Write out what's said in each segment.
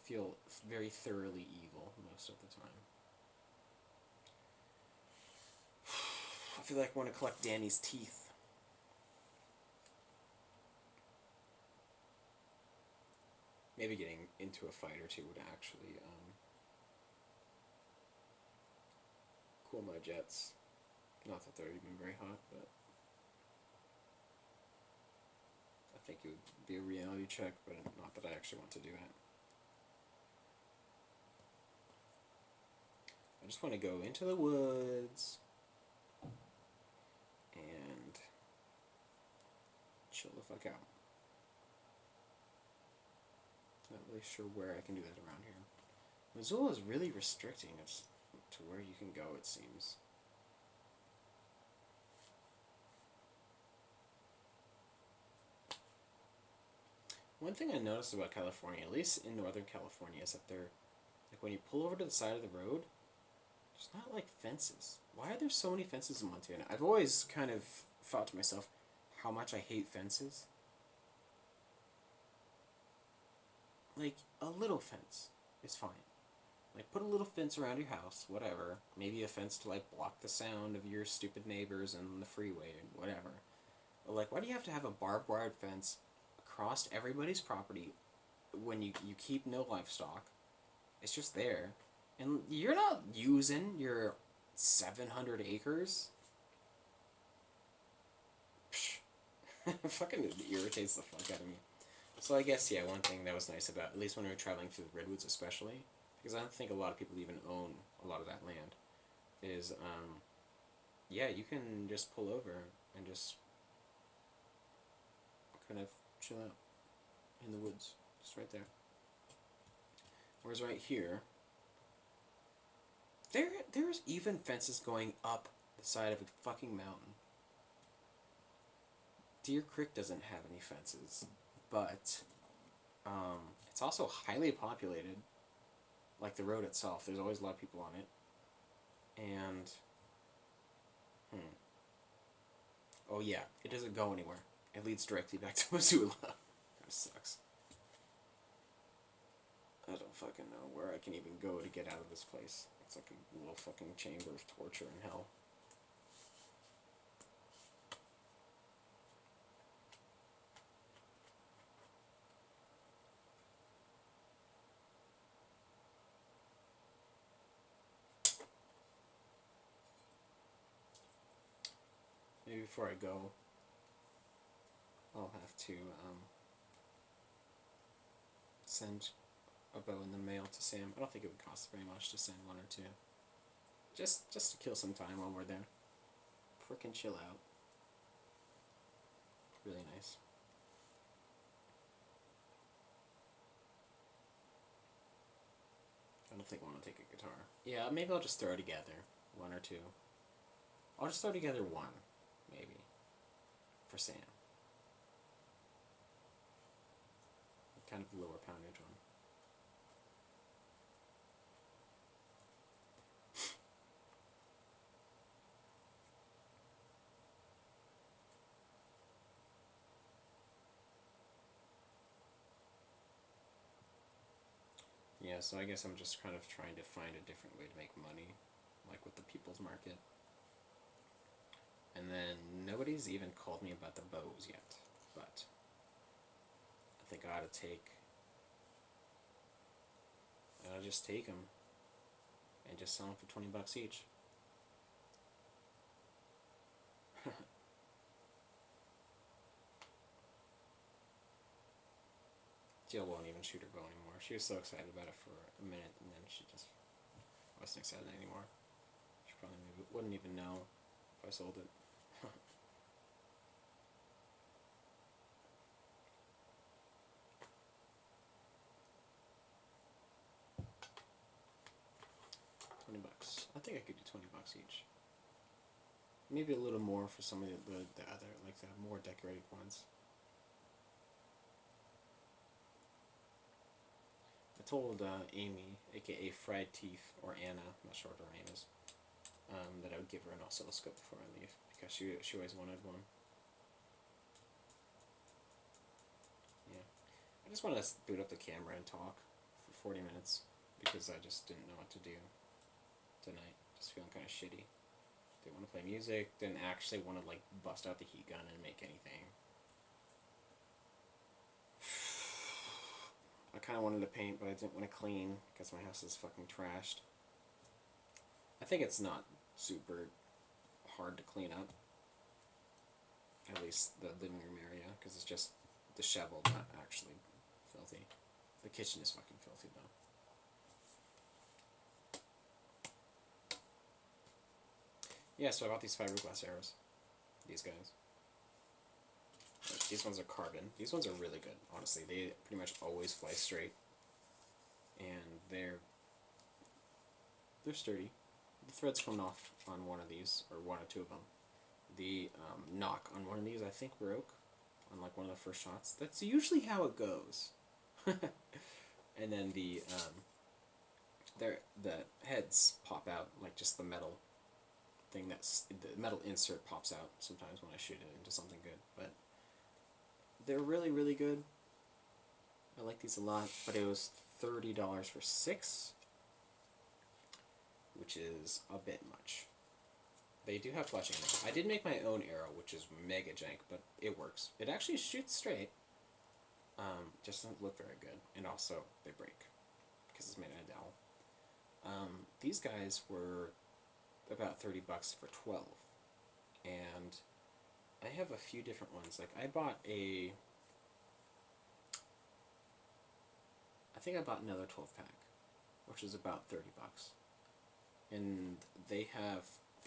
feel very thoroughly evil most of the time. I feel like I want to collect Danny's teeth. Maybe getting into a fight or two would actually cool my jets. Not that they're even very hot, but I think it would be a reality check, but not that I actually want to do it. I just want to go into the woods and chill the fuck out. Not really sure where I can do that around here. Missoula is really restricting us to where you can go, it seems. One thing I noticed about California, at least in Northern California, is that they're, like, when you pull over to the side of the road, there's not, like, fences. Why are there so many fences in Montana? I've always kind of thought to myself how much I hate fences. Like, a little fence is fine. Like, put a little fence around your house, whatever. Maybe a fence to, like, block the sound of your stupid neighbors and the freeway and whatever. But, like, why do you have to have a barbed wire fence across everybody's property when you keep no livestock? It's just there. And you're not using your 700 acres. It fucking irritates the fuck out of me. So I guess, yeah, one thing that was nice about, at least when we were traveling through the redwoods especially, because I don't think a lot of people even own a lot of that land, is, yeah, you can just pull over and just kind of chill out in the woods, just right there. Whereas right here, there's even fences going up the side of a fucking mountain. Deer Creek doesn't have any fences, but it's also highly populated. Like the road itself, there's always a lot of people on it. And, oh yeah, it doesn't go anywhere. It leads directly back to Missoula. That sucks. I don't fucking know where I can even go to get out of this place. It's like a little fucking chamber of torture and hell. Maybe before I go, I'll have to send a bow in the mail to Sam. I don't think it would cost very much to send one or two. Just to kill some time while we're there. Frickin' chill out. Really nice. I don't think I want to take a guitar. Yeah, maybe I'll just throw together one or two. I'll just throw together one, maybe, for Sam. Kind of lower poundage one. Yeah, so I guess I'm just kind of trying to find a different way to make money, like with the People's Market. And then nobody's even called me about the bows yet, but I think I ought to I'll just take them and just sell them for $20 each. Jill won't even shoot her bow anymore. She was so excited about it for a minute, and then she just wasn't excited anymore. She probably wouldn't even know if I sold it. $20. I think I could do $20 each. Maybe a little more for some of the other, like the more decorated ones. I told Amy, aka Fried Teeth, or Anna, I'm not sure what her name is, that I would give her an oscilloscope before I leave, because she always wanted one. Yeah. I just want to boot up the camera and talk for 40 minutes because I just didn't know what to do tonight. Just feeling kind of shitty. Didn't want to play music. Didn't actually want to like bust out the heat gun and make anything. I kind of wanted to paint, but I didn't want to clean because my house is fucking trashed. I think it's not super hard to clean up. At least the living room area, because it's just disheveled, not actually filthy. The kitchen is fucking filthy, though. Yeah, so I bought these fiberglass arrows. These guys. These ones are carbon. These ones are really good, honestly. They pretty much always fly straight. And they're sturdy. The thread's coming off on one of these, or one or two of them. The knock on one of these, I think, broke on like one of the first shots. That's usually how it goes. And then the heads pop out, like just the metal thing, the metal insert pops out sometimes when I shoot it into something good. But they're really, really good. I like these a lot, but it was $30 for 6, which is a bit much. They do have fletching in it. I did make my own arrow, which is mega jank, but it works. It actually shoots straight. Just doesn't look very good. And also, they break, because it's made out of dowel. These guys were about $30 for 12. And I have a few different ones. Like, I think I bought another 12-pack, which is about $30. And they have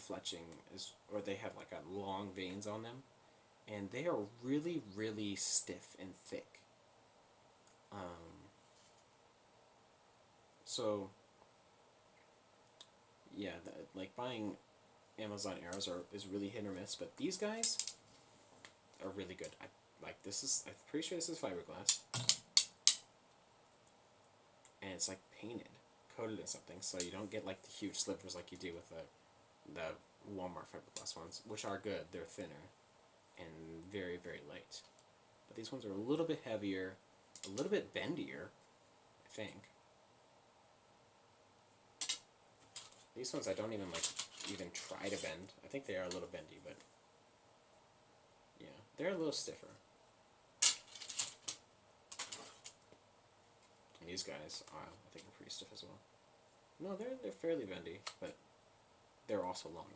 fletching, or they have like a long veins on them, and they are really, really stiff and thick. So yeah, like buying Amazon arrows is really hit or miss, but these guys are really good. I'm pretty sure this is fiberglass, and it's like coated in something, so you don't get like the huge slivers like you do with the Walmart fiberglass ones, which are good. They're thinner and very, very light. But these ones are a little bit heavier, a little bit bendier, I think. These ones I don't even try to bend. I think they are a little bendy, but yeah, they're a little stiffer. And these guys, I think, are pretty stiff as well. No, they're fairly bendy, but they're also longer.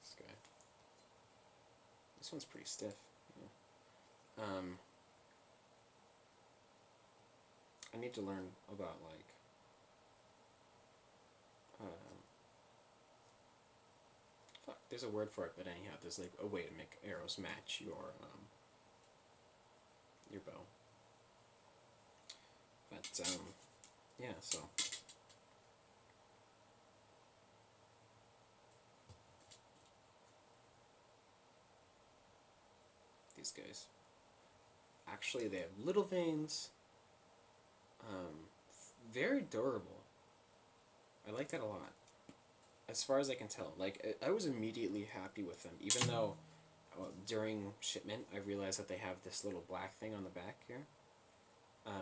This guy. This one's pretty stiff. Yeah. I need to learn about fuck, there's a word for it, but anyhow, there's like a way to make arrows match your bow. But yeah, so these guys, actually, they have little veins. Very durable. I like that a lot. As far as I can tell, like, I was immediately happy with them, even though during shipment I realized that they have this little black thing on the back here,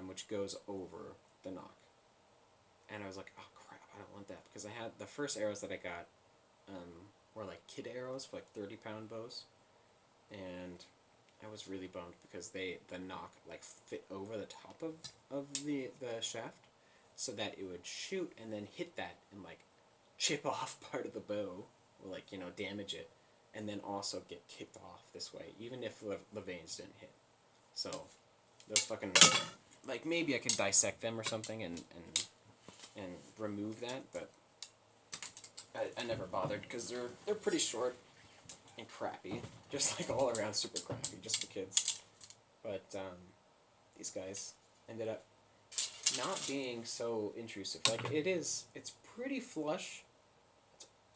which goes over the knock. And I was like, oh crap, I don't want that, because I had the first arrows that I got were like kid arrows for like 30-pound bows, and I was really bummed because the knock like fit over the top of the shaft, so that it would shoot and then hit that and like chip off part of the bow, or like, damage it, and then also get kicked off this way, even if the veins didn't hit. So those fucking, like, maybe I could dissect them or something and remove that, but I never bothered, because they're pretty short and crappy, just like all around super crappy, just for kids. But these guys ended up not being so intrusive. Like, it's pretty flush.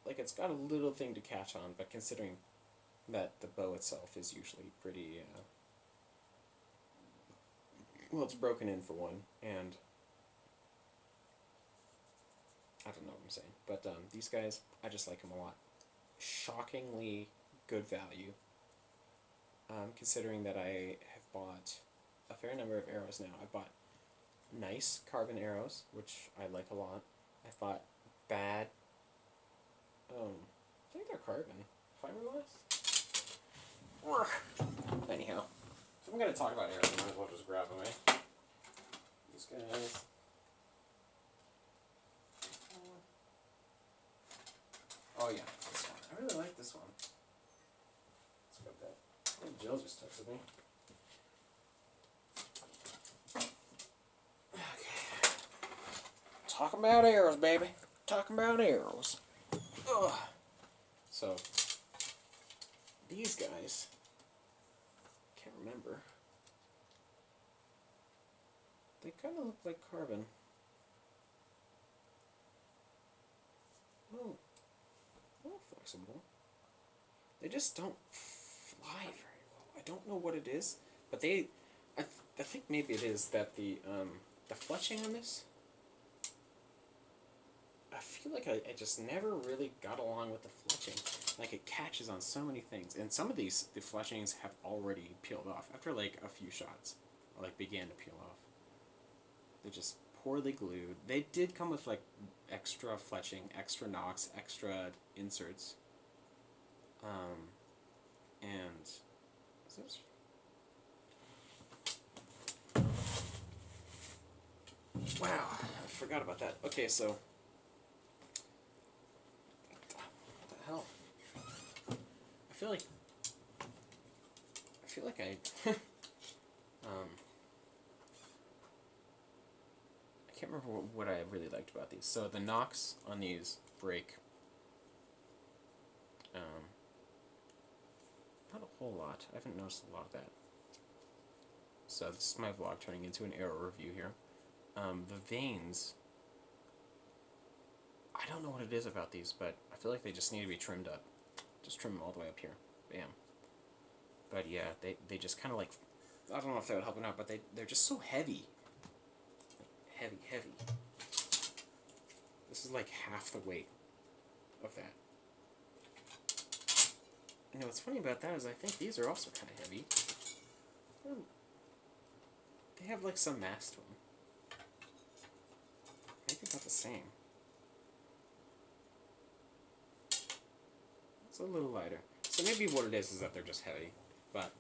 It's got a little thing to catch on, but considering that the bow itself is usually pretty, well, it's broken in for one, and I don't know what I'm saying, but these guys, I just like them a lot. Shockingly good value. considering that I have bought a fair number of arrows now. I bought nice carbon arrows, which I like a lot. I bought bad, I think they're carbon, fiberglass? Anyhow, if I'm going to talk about arrows, I might as well just grab them, eh? These guys. Oh yeah, this one. I really like this one. Let's grab that. I think Jill just texted me. Okay. Talking about arrows, baby. Talking about arrows. Ugh. So, these guys, can't remember. They kind of look like carbon. Oh, a little flexible. They just don't fly very well. I don't know what it is, but they, I think maybe it is that the fletching on this, I feel like I just never really got along with the fletching. Like, it catches on so many things. And some of these, the fletchings have already peeled off after like a few shots, or like began to peel off. They're just poorly glued. They did come with like extra fletching, extra nocks, extra inserts. And is this? Wow, I forgot about that. Okay, so what the hell? I feel like I I can't remember what I really liked about these. So the nocks on these break not a whole lot. I haven't noticed a lot of that. So this is my vlog turning into an arrow review here. The veins, I don't know what it is about these, but I feel like they just need to be trimmed up. Just trim them all the way up here. Bam. But yeah, they just kind of like, I don't know if that would help or not, but they're just so heavy. Heavy. This is like half the weight of that. You know, what's funny about that is I think these are also kind of heavy. They have like some mass to them. Maybe about the same. It's a little lighter. So maybe what it is that they're just heavy. But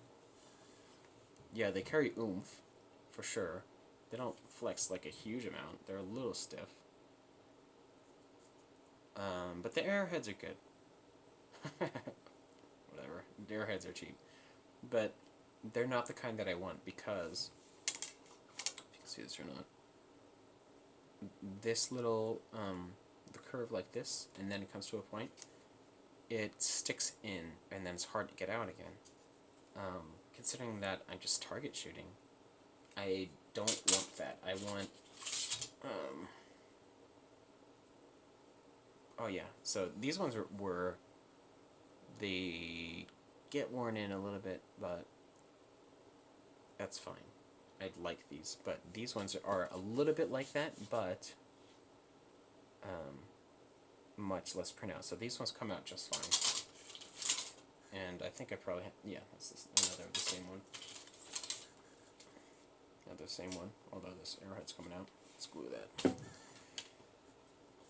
yeah, they carry oomph, for sure. They don't flex like a huge amount. They're a little stiff. But the arrowheads are good. Whatever. The arrowheads are cheap. But they're not the kind that I want because, if you can see this or not, this little, the curve like this, and then it comes to a point, it sticks in, and then it's hard to get out again. Considering that I'm just target shooting, I don't want that. I want, oh yeah, so these ones were, they get worn in a little bit, but that's fine. I'd like these, but these ones are a little bit like that, but much less pronounced. So these ones come out just fine. And I think I probably yeah, this is another the same one. Another same one, although this arrowhead's coming out. Let's glue that.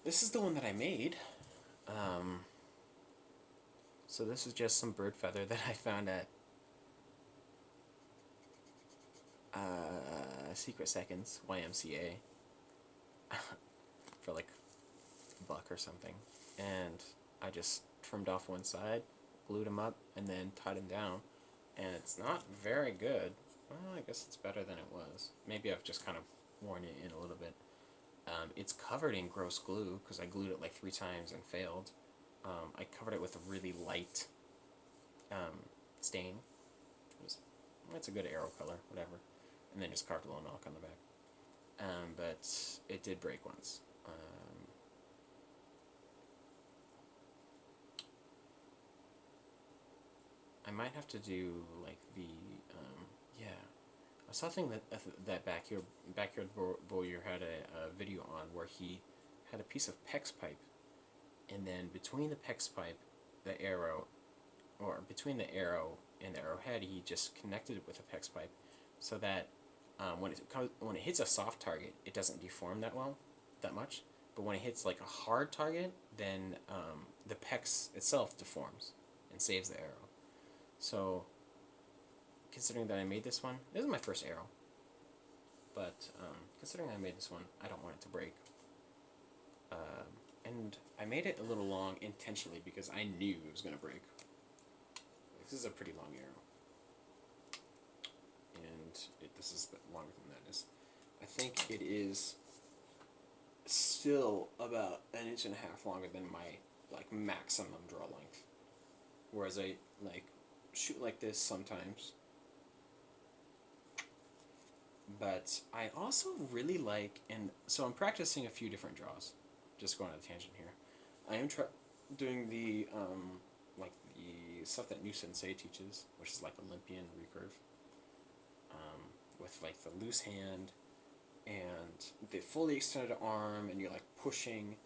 This is the one that I made. So this is just some bird feather that I found at Secret Seconds, YMCA, for like $1 or something. And I just trimmed off one side, glued them up, and then tied them down. And it's not very good. Well, I guess it's better than it was. Maybe I've just kind of worn it in a little bit. It's covered in gross glue, because I glued it like 3 times and failed. I covered it with a really light stain. It's a good arrow color, whatever. And then just carved a little knock on the back. But it did break once. I might have to do like the yeah. I saw a thing that backyard warrior had a video on where he had a piece of PEX pipe, and then between the PEX pipe, the arrow, or between the arrow in the arrowhead, he just connected it with a PEX pipe, so that when it hits a soft target, it doesn't deform that much. But when it hits like a hard target, then the PEX itself deforms and saves the arrow. So, considering that I made this is my first arrow. But considering I made this one, I don't want it to break. And I made it a little long intentionally because I knew it was going to break. This is a pretty long arrow. And this is a bit longer than that is. I think it is still about 1.5 inches longer than my maximum draw length. Whereas I shoot like this sometimes. But I also really like, and so I'm practicing a few different draws. Just going on a tangent here. I am doing the the stuff that New Sensei teaches, which is like Olympian recurve, with like the loose hand and the fully extended arm, and you're like pushing,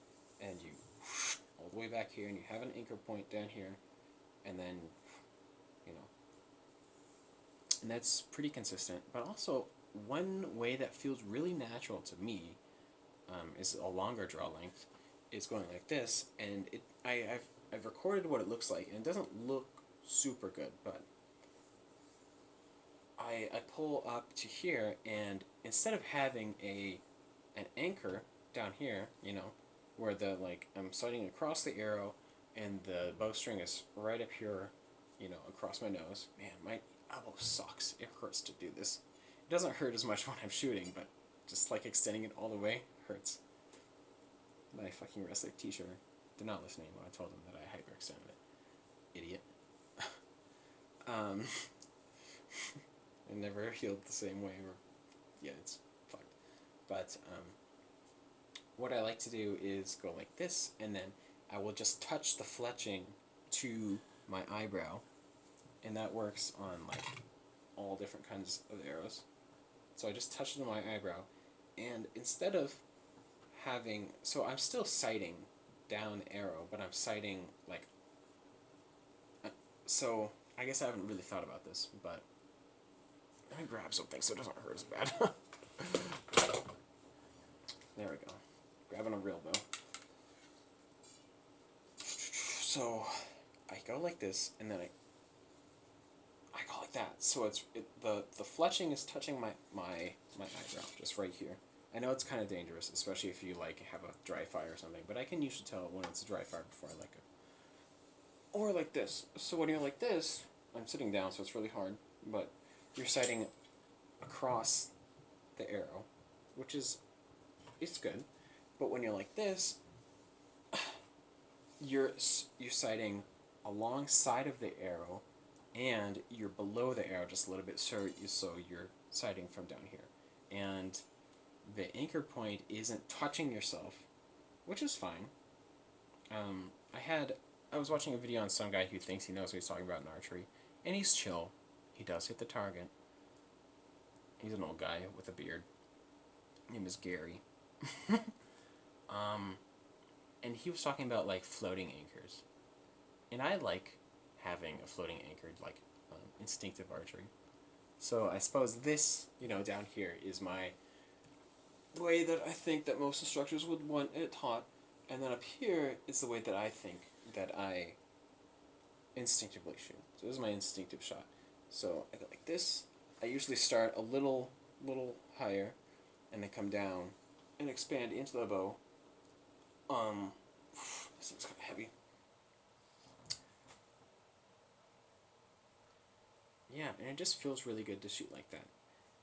and you all the way back here, and you have an anchor point down here, and then and that's pretty consistent. But also one way that feels really natural to me is a longer draw length. Is going like this, and I've recorded what it looks like, and it doesn't look super good, but I pull up to here, and instead of having an anchor down here, where I'm sighting across the arrow, and the bowstring is right up here, across my nose. Man, my elbow sucks. It hurts to do this. It doesn't hurt as much when I'm shooting, but just like extending it all the way hurts. My fucking wrestler teacher, they're not listening when I told them that I hyperextended it. Idiot. It never healed the same way, it's fucked. But what I like to do is go like this, and then I will just touch the fletching to my eyebrow, and that works on all different kinds of arrows. So I just touch it on my eyebrow, and instead of so I'm still sighting down arrow, but I'm sighting so I guess I haven't really thought about this, but let me grab something so it doesn't hurt as bad. There we go. Grabbing a real bow. So I go like this, and then I go like that. So the fletching is touching my eyebrow, just right here. I know it's kind of dangerous, especially if you have a dry fire or something, but I can usually tell when it's a dry fire before I it. Or like this. So when you're like this, I'm sitting down, so it's really hard, but you're sighting across the arrow, which is, it's good. But when you're like this, you're sighting alongside of the arrow, and you're below the arrow just a little bit, so you're sighting from down here. And the anchor point isn't touching yourself, which is fine. I was watching a video on some guy who thinks he knows what he's talking about in archery, and he's chill. He does hit the target. He's an old guy with a beard. His name is Gary. And he was talking about floating anchors, and I like having a floating anchor, instinctive archery. So I suppose this, down here is my way that I think that most instructors would want it taught, and then up here is the way that I think that I instinctively shoot. So this is my instinctive shot. So I go like this. I usually start a little higher, and then come down and expand into the bow. This thing's kind of heavy. Yeah, and it just feels really good to shoot like that.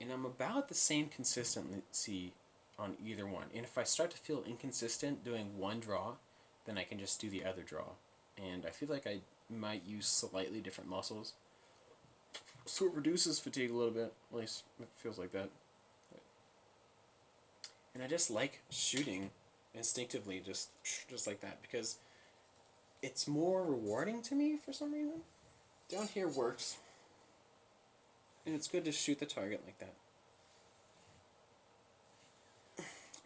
And I'm about the same consistency on either one. And if I start to feel inconsistent doing one draw, then I can just do the other draw. And I feel like I might use slightly different muscles, so it reduces fatigue a little bit. At least it feels like that. And I just like shooting instinctively, just like that, because it's more rewarding to me for some reason. Down here works, and it's good to shoot the target like that.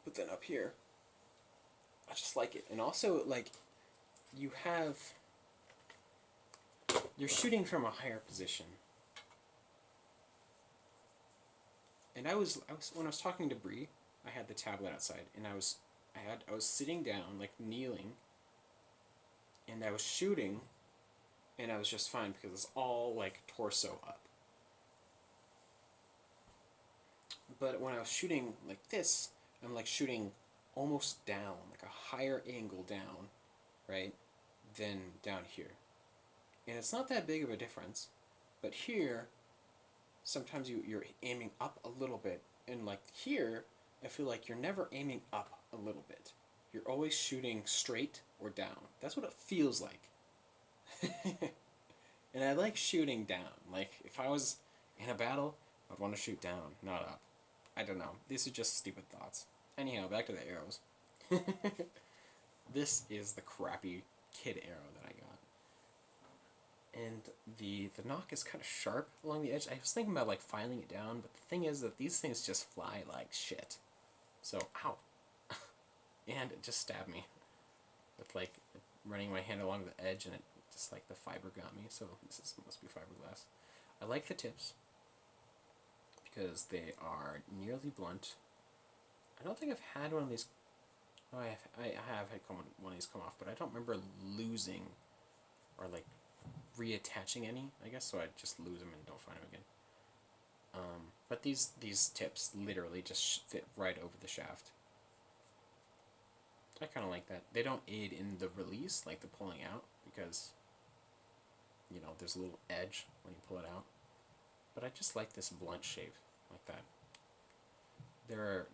But then up here, I just like it. And also, you have you're shooting from a higher position. And I was when I was talking to Bree, I had the tablet outside, and I was sitting down, like kneeling, and I was shooting, and I was just fine because it's all like torso up. But when I was shooting like this, I'm like shooting almost down, like a higher angle down, right, than down here. And it's not that big of a difference, but here, sometimes you're aiming up a little bit, and like here, I feel like you're never aiming up a little bit. You're always shooting straight or down. That's what it feels like. And I like shooting down. Like, if I was in a battle, I'd want to shoot down, not up. I don't know. These are just stupid thoughts. Anyhow, back to the arrows. This is the crappy kid arrow that I got. And the nock is kind of sharp along the edge. I was thinking about, like, filing it down, but the thing is that these things just fly like shit. So, ow. And it just stabbed me. With, like, running my hand along the edge, and it just, like, the fiber got me. So, must be fiberglass. I like the tips, because they are nearly blunt. I don't think I've had one of these. Oh, I have had one of these come off, but I don't remember losing or like reattaching any. I guess so. I just lose them and don't find them again. But these tips literally just fit right over the shaft. I kind of like that. They don't aid in the release, like the pulling out, because you know there's a little edge when you pull it out. But I just like this blunt shape like that. They're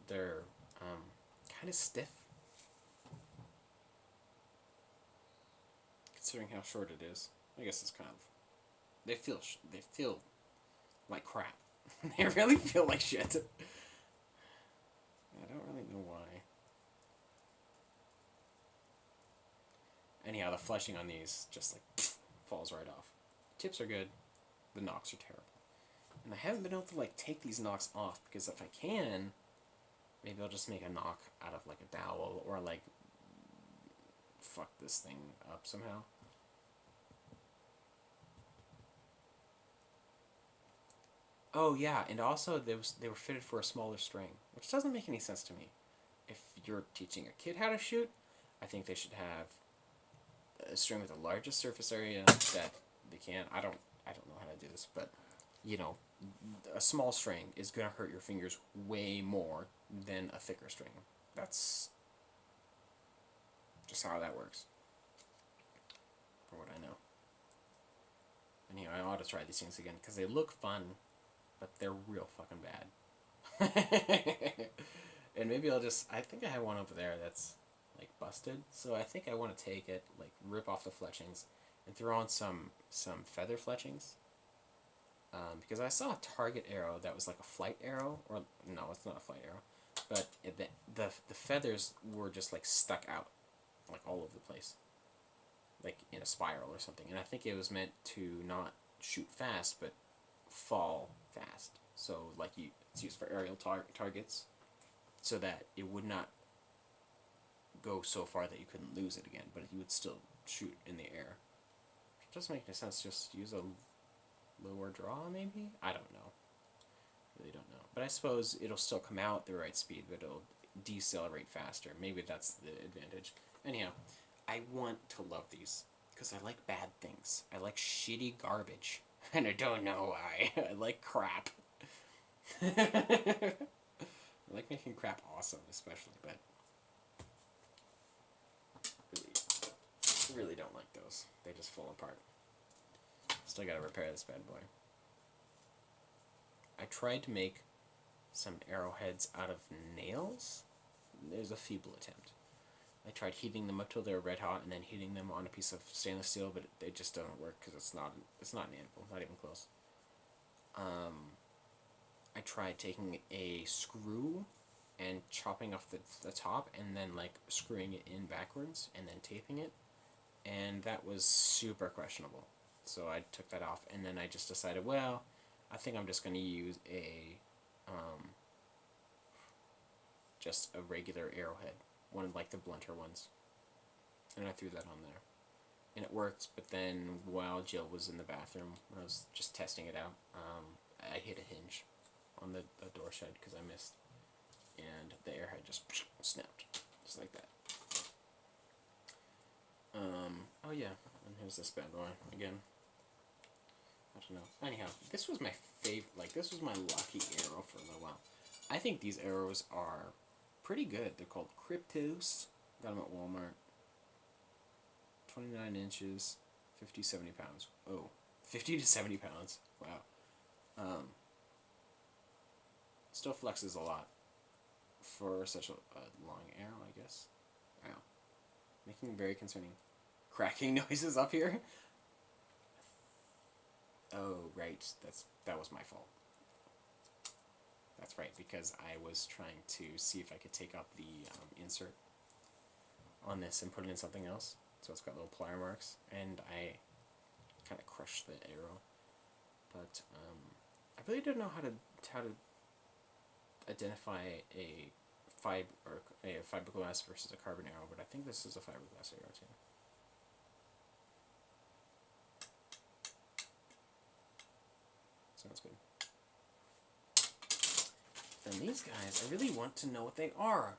kind of stiff, considering how short it is. I guess it's kind of they feel like crap. They really feel like shit. I don't really know why. Anyhow, the fleshing on these just like falls right off. Tips are good. The nocks are terrible. And I haven't been able to like take these nocks off, because if I can, maybe I'll just make a nock out of like a dowel, or like fuck this thing up somehow. Oh yeah, and also they were fitted for a smaller string, which doesn't make any sense to me. If you're teaching a kid how to shoot, I think they should have a string with the largest surface area that they can. I don't know how to do this, but you know, a small string is gonna hurt your fingers way more than a thicker string. That's just how that works, from what I know. Anyway, I ought to try these things again because they look fun, but they're real fucking bad. And maybe I think I have one over there that's like busted, so I think I want to take it, like rip off the fletchings and throw on some feather fletchings, because I saw a target arrow that was like a flight arrow, or no, it's not a flight arrow, but the feathers were just like stuck out like all over the place, like in a spiral or something, and I think it was meant to not shoot fast but fall fast, so like it's used for aerial targets, so that it would not go so far that you couldn't lose it again, but you would still shoot in the air. It doesn't make any sense. Just use a lower draw, maybe? I don't know. Really don't know. But I suppose it'll still come out at the right speed, but it'll decelerate faster. Maybe that's the advantage. Anyhow, I want to love these, because I like bad things. I like shitty garbage. And I don't know why. I like crap. I like making crap awesome, especially, but really don't like those. They just fall apart. Still gotta repair this bad boy. I tried to make some arrowheads out of nails. There's a feeble attempt. I tried heating them up till they were red hot and then heating them on a piece of stainless steel, but it just doesn't work because it's not an anvil, not even close. I tried taking a screw and chopping off the top and then like screwing it in backwards and then taping it, and that was super questionable. So I took that off, and then I just decided, well, I think I'm just going to use just a regular arrowhead, one of like the blunter ones, and I threw that on there. and it worked. But then while Jill was in the bathroom, when I was just testing it out, I hit a hinge on the door shed because I missed, and the airhead just snapped, just like that. Oh yeah, and here's this bad boy again. I don't know. Anyhow, this was my favorite. Like, this was my lucky arrow for a little while. I think these arrows are pretty good. They're called Kryptos. Got them at Walmart. 29 inches, 50, 70 pounds. Oh, 50 to 70 pounds. Wow. Still flexes a lot for such a long arrow, I guess. Wow. Making very concerning cracking noises up here. Oh, right. That was my fault. That's right, because I was trying to see if I could take out the insert on this and put it in something else. So it's got little plier marks, and I kind of crushed the arrow. But I really don't know how to identify a fiberglass versus a carbon arrow, but I think this is a fiberglass arrow too. Sounds good. Then these guys, I really want to know what they are.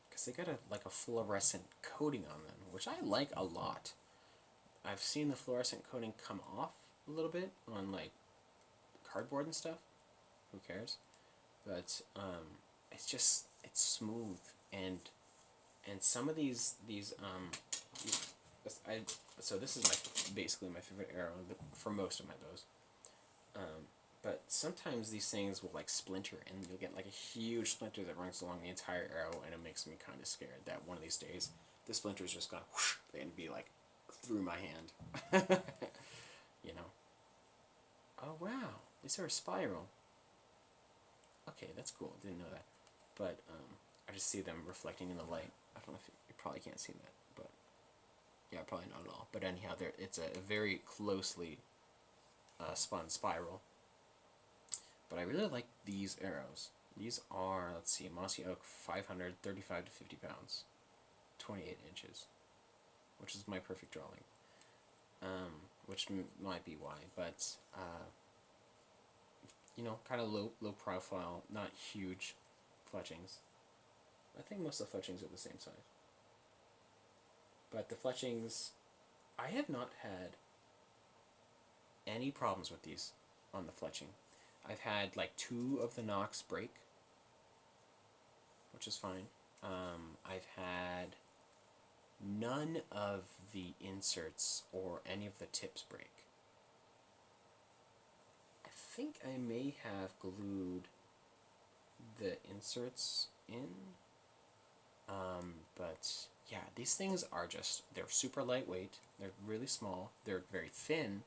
Because they got like a fluorescent coating on them, which I like a lot. I've seen the fluorescent coating come off a little bit on like cardboard and stuff. Who cares? But it's smooth, and some of these so this is basically my favorite arrow for most of my bows. But sometimes these things will like splinter, and you'll get like a huge splinter that runs along the entire arrow, and it makes me kind of scared that one of these days the splinter's just gonna whoosh and be like through my hand. You know. Oh wow, these are a spiral. Okay, that's cool. Didn't know that, but I just see them reflecting in the light. I don't know if you probably can't see that, but yeah, probably not at all. But anyhow, it's a very closely spun spiral. But I really like these arrows. These are, let's see, Mossy Oak 500, 35 to 50 pounds, 28 inches, which is my perfect draw length. Which might be why, but you know, kind of low profile, not huge fletchings. I think most of the fletchings are the same size. But the fletchings, I have not had any problems with these on the fletching. I've had like 2 of the nocks break, which is fine. I've had none of the inserts or any of the tips break. I think I may have glued the inserts in, but yeah, these things are they're super lightweight, they're really small, they're very thin.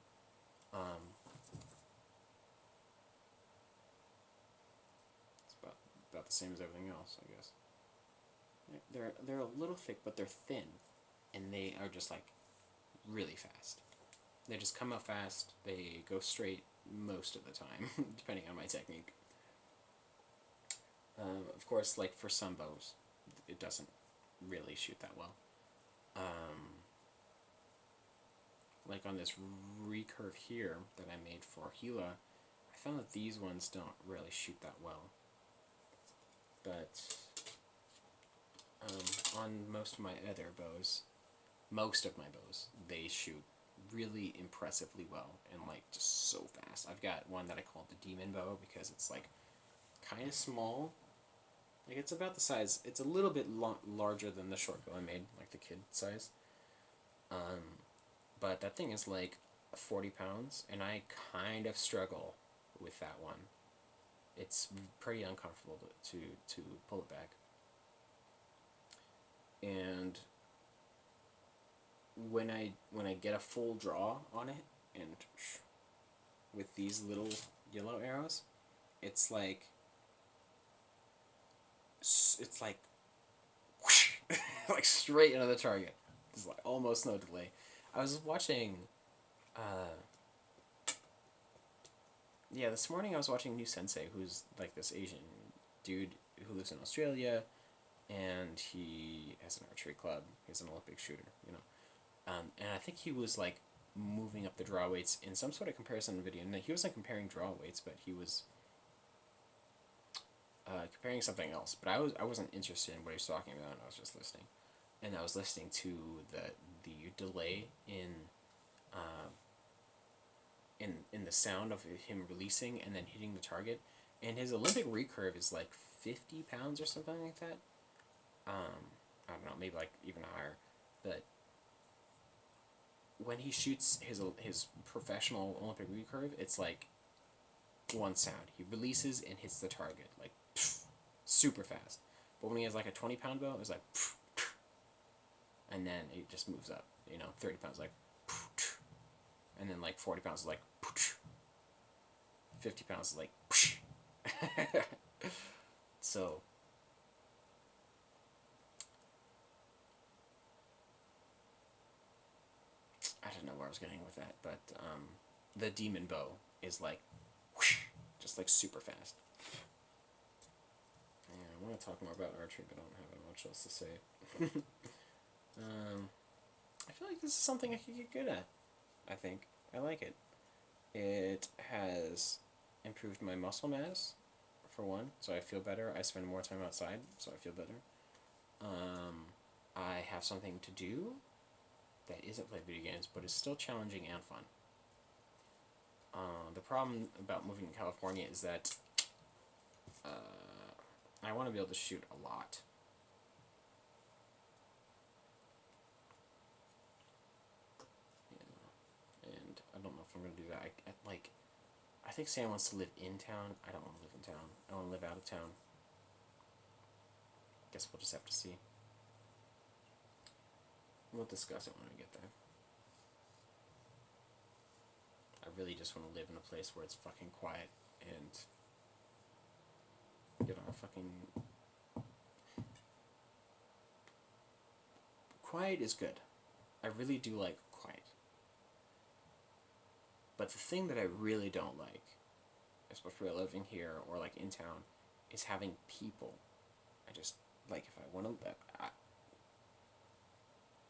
It's about the same as everything else, I guess. They're a little thick, but they're thin, and they are just like really fast. They just come out fast. They go straight most of the time, depending on my technique. Of course, like for some bows, it doesn't really shoot that well. Like on this recurve here that I made for Gila, I found that these ones don't really shoot that well. But on most of my bows, they shoot really impressively well and like just so fast. I've got one that I call the Demon Bow because it's like kind of small. Like it's about the size. It's a little bit larger than the short bow I made, like the kid size. But that thing is like 40 pounds, and I kind of struggle with that one. It's pretty uncomfortable to pull it back. And when I get a full draw on it, and with these little yellow arrows, it's like whoosh, like straight into the target. There's like almost no delay. I was watching, this morning I was watching New Sensei, who's like this Asian dude who lives in Australia, and he has an archery club. He's an Olympic shooter, you know. And I think he was like moving up the draw weights in some sort of comparison video. And he wasn't comparing draw weights, but he was comparing something else. But I wasn't interested in what he was talking about. I was just listening, and I was listening to the delay uh, in the sound of him releasing and then hitting the target. And his Olympic recurve is like 50 pounds or something like that. I don't know, maybe like even higher, but when he shoots his professional Olympic recurve, it's like one sound. He releases and hits the target like pff, super fast. But when he has like a 20-pound bow, it's like pff, pff, and then it just moves up. You know, 30 pounds like pff, pff, and then like 40 pounds is like pff, 50 pounds is like pff. So I don't know where I was getting with that, but the demon bow is like whoosh, just like super fast. Yeah, I want to talk more about archery, but I don't have much else to say. I feel like this is something I could get good at. I think I like it. It has improved my muscle mass, for one, so I feel better. I spend more time outside, so I feel better. I have something to do that isn't play video games, but is still challenging and fun. The problem about moving to California is that I want to be able to shoot a lot. Yeah. And I don't know if I'm going to do that. I think Sam wants to live in town. I don't want to live in town. I want to live out of town. Guess we'll just have to see. We'll discuss it when we get there. I really just want to live in a place where it's fucking quiet and, you know, fucking... Quiet is good. I really do like quiet. But the thing that I really don't like, especially living here or like in town, is having people. I just, like, if I want to...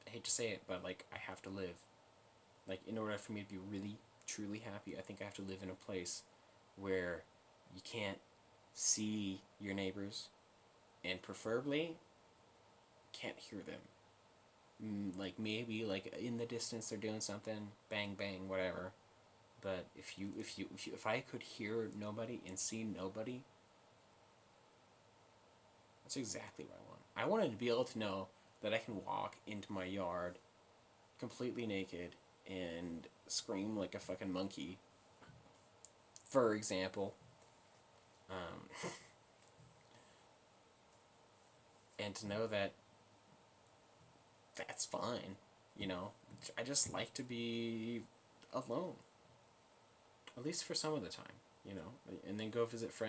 I hate to say it, but like, I have to live. Like, in order for me to be really, truly happy, I think I have to live in a place where you can't see your neighbors, and preferably can't hear them. Like, maybe like in the distance they're doing something, bang bang, whatever. But if I could hear nobody and see nobody, that's exactly what I want. I wanted to be able to know that I can walk into my yard completely naked and scream like a fucking monkey, for example. And to know that that's fine, you know. I just like to be alone, at least for some of the time, you know, and then go visit friends